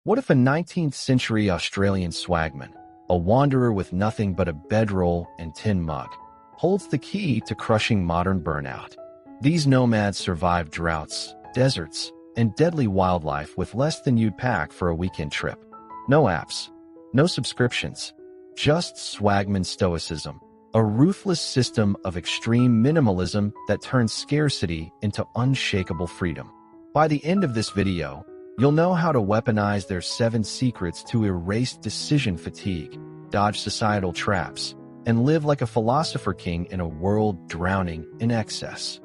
What if a 19th century Australian swagman, a wanderer with nothing but a bedroll and tin mug, holds the key to crushing modern burnout? These nomads survive droughts, deserts, and deadly wildlife with less than you'd pack for a weekend trip. No apps, no subscriptions, just Swagman Stoicism, a ruthless system of extreme minimalism that turns scarcity into unshakable freedom. By the end of this video, you'll know how to weaponize their 7 secrets to erase decision fatigue, dodge societal traps, and live like a philosopher king in a world drowning in excess.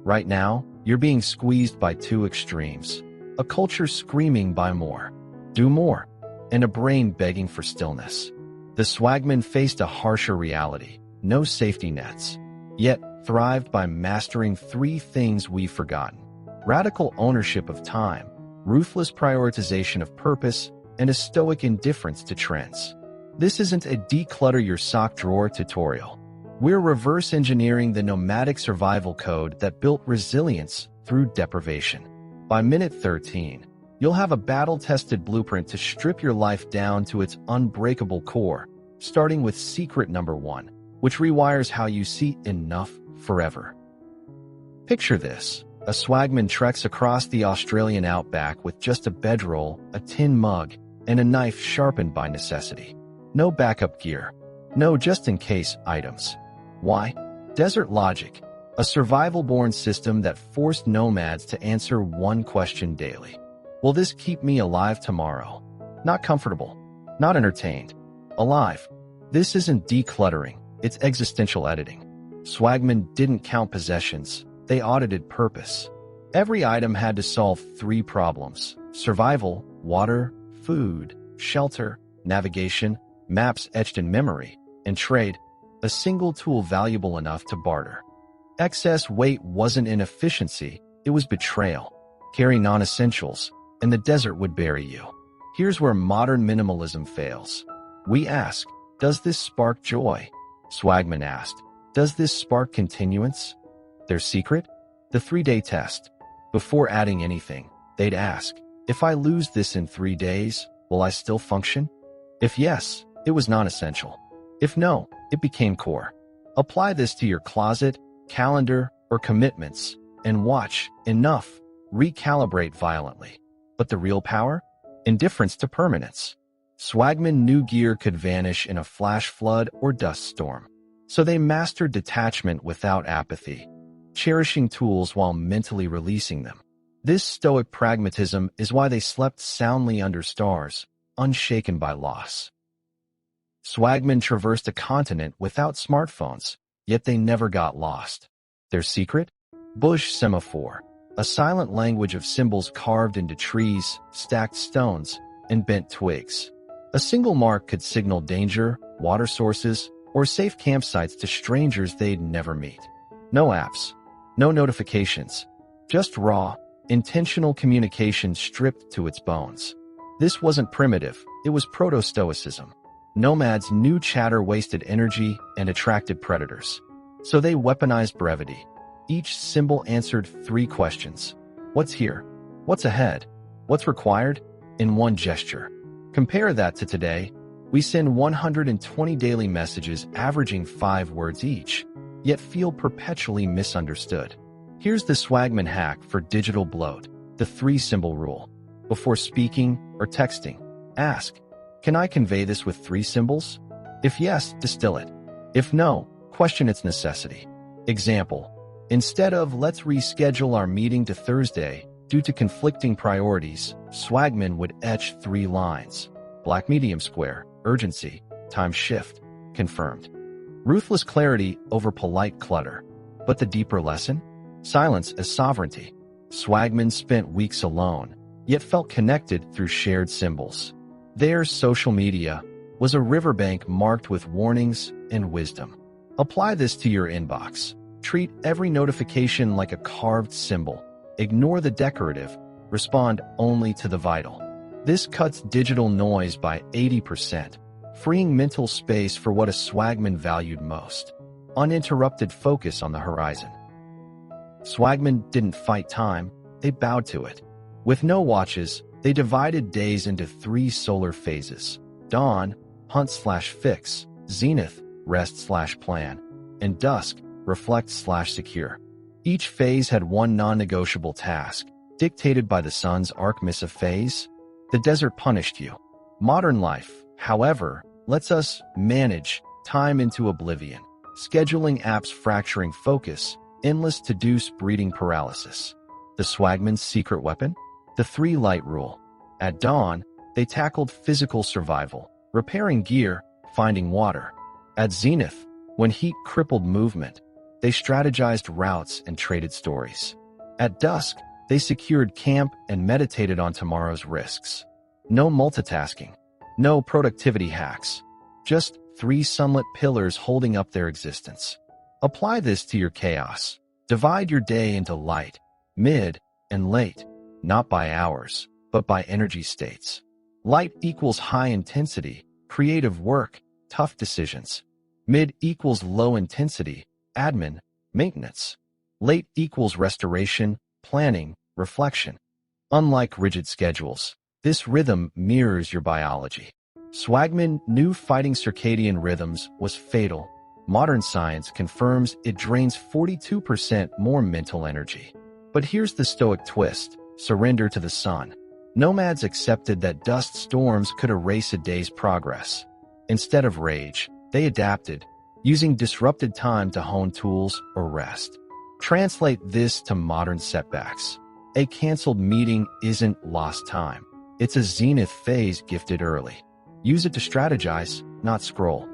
Right now, you're being squeezed by 2 extremes: a culture screaming buy more, do more, and a brain begging for stillness. The swagmen faced a harsher reality: no safety nets, yet thrived by mastering 3 things we've forgotten: radical ownership of time, ruthless prioritization of purpose, and a stoic indifference to trends. This isn't a declutter your sock drawer tutorial. We're reverse engineering the nomadic survival code that built resilience through deprivation. By minute 13, you'll have a battle-tested blueprint to strip your life down to its unbreakable core, starting with secret number 1, which rewires how you see enough forever. Picture this: a swagman treks across the Australian outback with just a bedroll, a tin mug, and a knife sharpened by necessity. No backup gear, no just-in-case items. Why? Desert logic, a survival-born system that forced nomads to answer one question daily: will this keep me alive tomorrow? Not comfortable, not entertained, alive. This isn't decluttering, it's existential editing. Swagmen didn't count possessions, they audited purpose. Every item had to solve 3 problems: survival, water, food, shelter, navigation, maps etched in memory, and trade, a single tool valuable enough to barter. Excess weight wasn't inefficiency, it was betrayal. Carry non-essentials, and the desert would bury you. Here's where modern minimalism fails. We ask, does this spark joy? Swagman asked, does this spark continuance? Their secret? The 3-day test. Before adding anything, they'd ask, if I lose this in 3 days, will I still function? If yes, it was non-essential. If no, it became core. Apply this to your closet, calendar, or commitments, and watch enough recalibrate violently. But the real power? Indifference to permanence. Swagman knew gear could vanish in a flash flood or dust storm. So they mastered detachment without apathy, cherishing tools while mentally releasing them. This stoic pragmatism is why they slept soundly under stars, unshaken by loss. Swagmen traversed a continent without smartphones, yet they never got lost. Their secret? Bush Semaphore, a silent language of symbols carved into trees, stacked stones, and bent twigs. A single mark could signal danger, water sources, or safe campsites to strangers they'd never meet. No apps, no notifications, just raw, intentional communication stripped to its bones. This wasn't primitive, it was proto-stoicism. Nomads knew chatter wasted energy and attracted predators. So they weaponized brevity. Each symbol answered 3 questions. What's here? What's ahead? What's required? In one gesture. Compare that to today. We send 120 daily messages averaging 5 words each, yet feel perpetually misunderstood. Here's the swagman hack for digital bloat, the 3-symbol rule. Before speaking or texting, ask, can I convey this with 3 symbols? If yes, distill it. If no, question its necessity. Example: instead of let's reschedule our meeting to Thursday due to conflicting priorities, swagmen would etch 3 lines. Black medium square, urgency, time shift, confirmed. Ruthless clarity over polite clutter. But the deeper lesson? Silence as sovereignty. Swagmen spent weeks alone, yet felt connected through shared symbols. Their social media was a riverbank marked with warnings and wisdom. Apply this to your inbox. Treat every notification like a carved symbol. Ignore the decorative. Respond only to the vital. This cuts digital noise by 80%, freeing mental space for what a swagman valued most: uninterrupted focus on the horizon. Swagmen didn't fight time, they bowed to it. With no watches, They divided days into 3 solar phases: dawn, hunt/fix, zenith, rest/plan, and dusk, reflect/secure. Each phase had one non-negotiable task, dictated by the sun's arc. Miss a phase? The desert punished you. Modern life, however, lets us manage time into oblivion. Scheduling apps fracturing focus, endless to-dos breeding paralysis. The swagman's secret weapon? The 3-light rule. At dawn, they tackled physical survival, repairing gear, finding water. At zenith, when heat crippled movement, they strategized routes and traded stories. At dusk, they secured camp and meditated on tomorrow's risks. No multitasking, no productivity hacks, just 3 sunlit pillars holding up their existence. Apply this to your chaos. Divide your day into light, mid, and late, not by hours, but by energy states. Light equals high intensity, creative work, tough decisions. Mid equals low intensity, admin, maintenance. Late equals restoration, planning, reflection. Unlike rigid schedules, this rhythm mirrors your biology. Swagman knew fighting circadian rhythms was fatal. Modern science confirms it drains 42% more mental energy. But here's the stoic twist: surrender to the sun. Nomads accepted that dust storms could erase a day's progress. Instead of rage, they adapted, using disrupted time to hone tools or rest. Translate this to modern setbacks. A canceled meeting isn't lost time. It's a zenith phase gifted early. Use it to strategize, not scroll.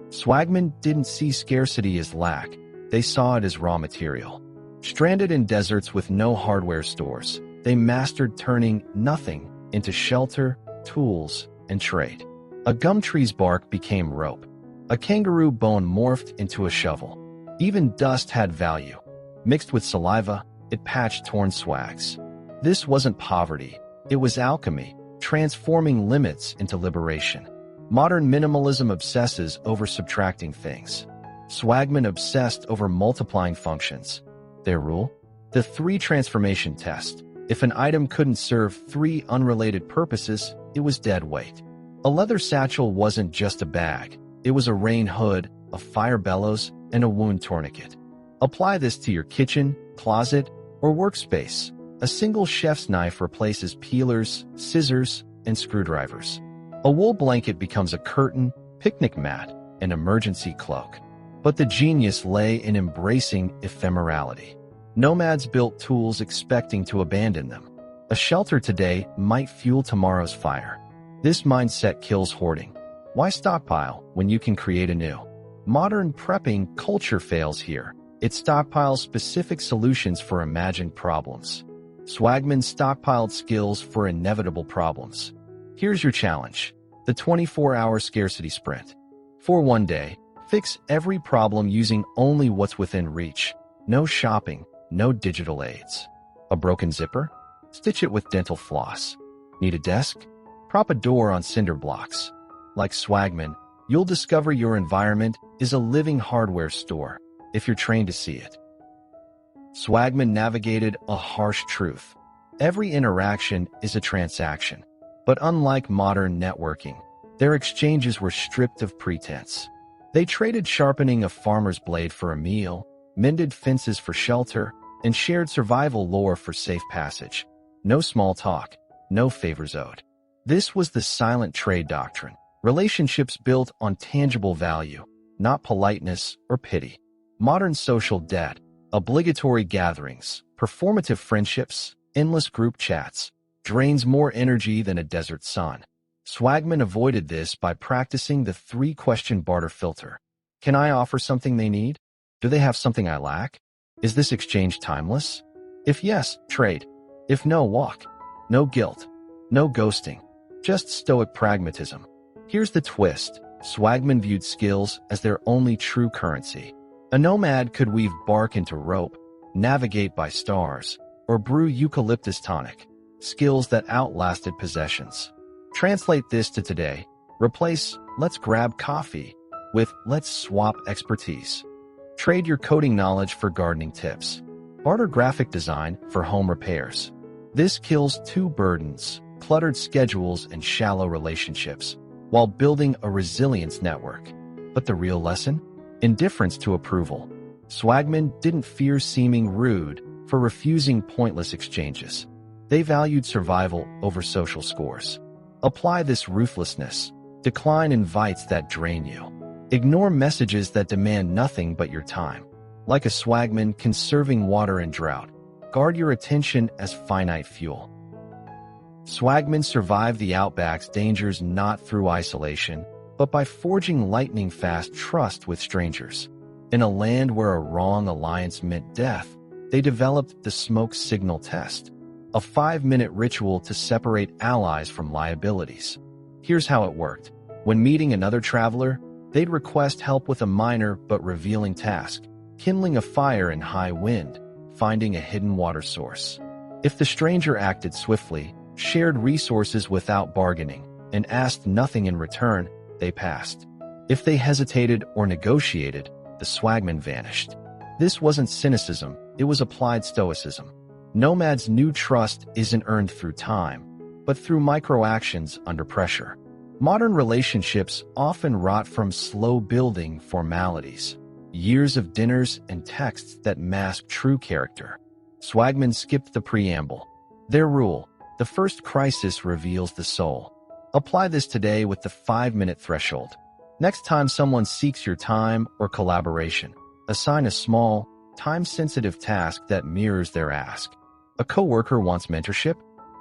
Swagmen didn't see scarcity as lack. They saw it as raw material. Stranded in deserts with no hardware stores, they mastered turning nothing into shelter, tools, and trade. A gum tree's bark became rope. A kangaroo bone morphed into a shovel. Even dust had value. Mixed with saliva, it patched torn swags. This wasn't poverty. It was alchemy, transforming limits into liberation. Modern minimalism obsesses over subtracting things. Swagmen obsessed over multiplying functions. Their rule? The 3 transformation test. If an item couldn't serve 3 unrelated purposes, it was dead weight. A leather satchel wasn't just a bag. It was a rain hood, a fire bellows, and a wound tourniquet. Apply this to your kitchen, closet, or workspace. A single chef's knife replaces peelers, scissors, and screwdrivers. A wool blanket becomes a curtain, picnic mat, and emergency cloak. But the genius lay in embracing ephemerality. Nomads built tools expecting to abandon them. A shelter today might fuel tomorrow's fire. This mindset kills hoarding. Why stockpile when you can create anew? Modern prepping culture fails here. It stockpiles specific solutions for imagined problems. Swagman stockpiled skills for inevitable problems. Here's your challenge: the 24-hour scarcity sprint. For one day, fix every problem using only what's within reach. No shopping, no digital aids. A broken zipper? Stitch it with dental floss. Need a desk? Prop a door on cinder blocks. Like Swagman, you'll discover your environment is a living hardware store, if you're trained to see it. Swagman navigated a harsh truth. Every interaction is a transaction. But unlike modern networking, their exchanges were stripped of pretense. They traded sharpening a farmer's blade for a meal, mended fences for shelter, and shared survival lore for safe passage. No small talk, no favors owed. This was the silent trade doctrine. Relationships built on tangible value, not politeness or pity. Modern social debt, obligatory gatherings, performative friendships, endless group chats, drains more energy than a desert sun. Swagman avoided this by practicing the 3-question barter filter. Can I offer something they need? Do they have something I lack? Is this exchange timeless? If yes, trade. If no, walk. No guilt. No ghosting. Just stoic pragmatism. Here's the twist. Swagman viewed skills as their only true currency. A nomad could weave bark into rope, navigate by stars, or brew eucalyptus tonic. Skills that outlasted possessions. Translate this to today. Replace "let's grab coffee" with "let's swap expertise." Trade your coding knowledge for gardening tips. Barter graphic design for home repairs. This kills two burdens: cluttered schedules and shallow relationships, while building a resilience network. But the real lesson? Indifference to approval. Swagmen didn't fear seeming rude for refusing pointless exchanges. They valued survival over social scores. Apply this ruthlessness. Decline invites that drain you. Ignore messages that demand nothing but your time. Like a swagman conserving water in drought, guard your attention as finite fuel. Swagmen survive the Outback's dangers not through isolation, but by forging lightning-fast trust with strangers. In a land where a wrong alliance meant death, they developed the smoke signal test, a 5-minute ritual to separate allies from liabilities. Here's how it worked. When meeting another traveler, they'd request help with a minor but revealing task: kindling a fire in high wind, finding a hidden water source. If the stranger acted swiftly, shared resources without bargaining, and asked nothing in return, they passed. If they hesitated or negotiated, the swagman vanished. This wasn't cynicism, it was applied stoicism. Nomads knew trust isn't earned through time, but through micro-actions under pressure. Modern relationships often rot from slow-building formalities, years of dinners and texts that mask true character. Swagmen skipped the preamble. Their rule: the first crisis reveals the soul. Apply this today with the 5-minute threshold. Next time someone seeks your time or collaboration, assign a small, time-sensitive task that mirrors their ask. A coworker wants mentorship?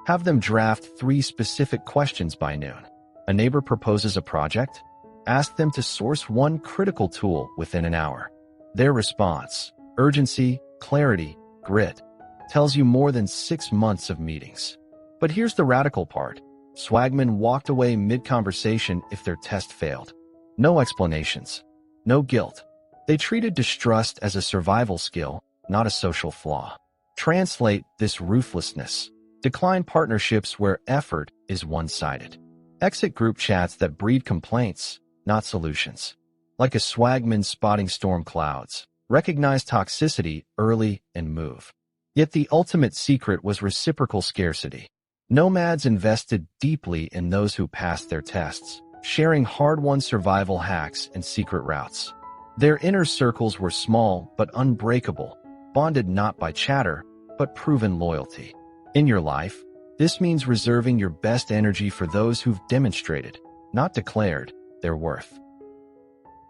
Have them draft 3 specific questions by noon. A neighbor proposes a project? Ask them to source 1 critical tool within an hour. Their response, urgency, clarity, grit, tells you more than 6 months of meetings. But here's the radical part. Swagmen walked away mid-conversation if their test failed. No explanations. No guilt. They treated distrust as a survival skill, not a social flaw. Translate this ruthlessness. Decline partnerships where effort is one-sided. Exit group chats that breed complaints, not solutions. Like a swagman spotting storm clouds, recognize toxicity early and move. Yet the ultimate secret was reciprocal scarcity. Nomads invested deeply in those who passed their tests, sharing hard-won survival hacks and secret routes. Their inner circles were small but unbreakable, bonded not by chatter, but proven loyalty. In your life, this means reserving your best energy for those who've demonstrated, not declared, their worth.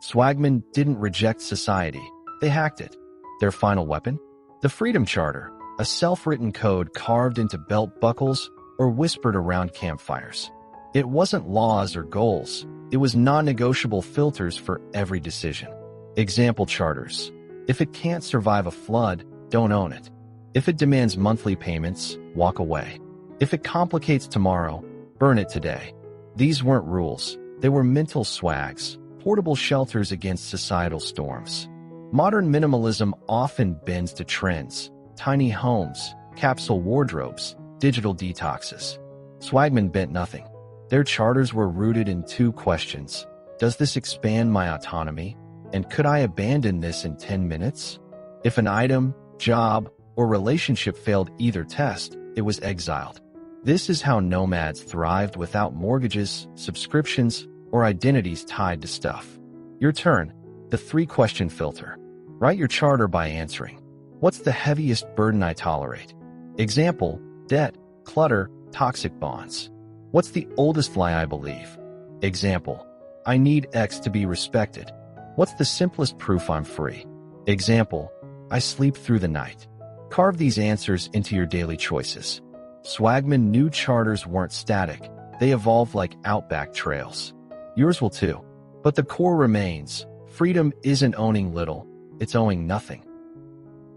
Swagmen didn't reject society, they hacked it. Their final weapon? The Freedom Charter, a self-written code carved into belt buckles or whispered around campfires. It wasn't laws or goals, it was non-negotiable filters for every decision. Example charters. If it can't survive a flood, don't own it. If it demands monthly payments, walk away. If it complicates tomorrow, burn it today. These weren't rules, they were mental swags, portable shelters against societal storms. Modern minimalism often bends to trends: tiny homes, capsule wardrobes, digital detoxes. Swagmen bent nothing. Their charters were rooted in 2 questions. Does this expand my autonomy? And could I abandon this in 10 minutes? If an item, job, or relationship failed either test, it was exiled. This is how nomads thrived without mortgages, subscriptions, or identities tied to stuff. Your turn. The 3-question filter. Write your charter by answering: what's the heaviest burden I tolerate? Example: debt, clutter, toxic bonds. What's the oldest lie I believe? Example: I need X to be respected. What's the simplest proof I'm free? Example: I sleep through the night. Carve these answers into your daily choices. Swagman knew charters weren't static. They evolved like Outback trails. Yours will too. But the core remains. Freedom isn't owning little, it's owning nothing.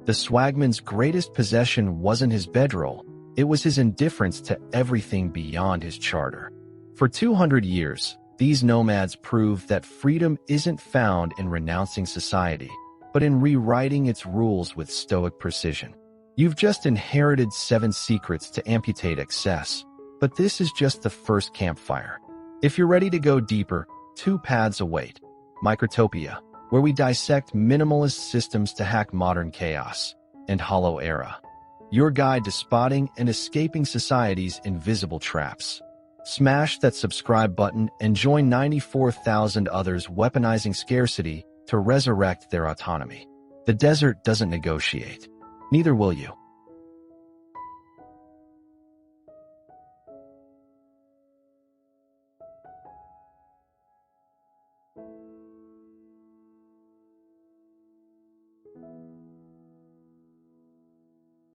The swagman's greatest possession wasn't his bedroll, it was his indifference to everything beyond his charter. For 200 years, these nomads proved that freedom isn't found in renouncing society, but in rewriting its rules with stoic precision. You've just inherited 7 secrets to amputate excess, but this is just the first campfire. If you're ready to go deeper, 2 paths await. Microtopia, where we dissect minimalist systems to hack modern chaos, and Hollow Era, your guide to spotting and escaping society's invisible traps. Smash that subscribe button and join 94,000 others weaponizing scarcity to resurrect their autonomy. The desert doesn't negotiate. Neither will you.